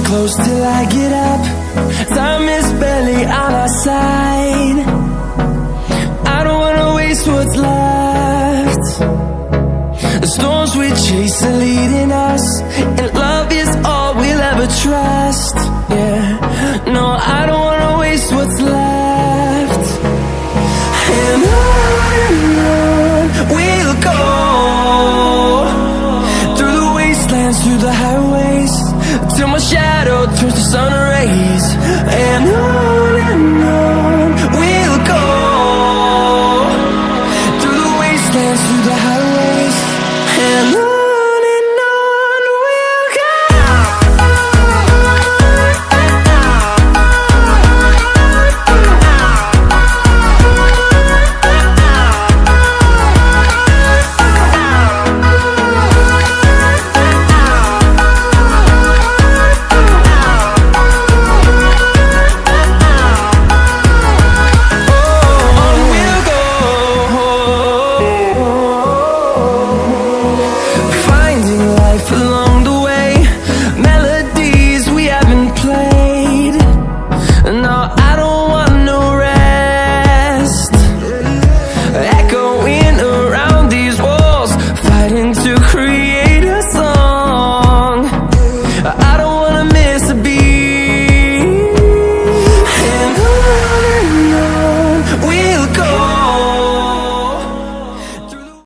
close till I get up. Time is barely on our side. I don't wanna waste what's left. The storms we chase are leading us, and love is all we'll ever trust. Yeah, no, I don't wanna waste what's left. And on we'll go, through the wastelands, through the highways, till my shadow turns to sun rays. And on we'll go, through the wastelands, through the highways, and on we'll go. To create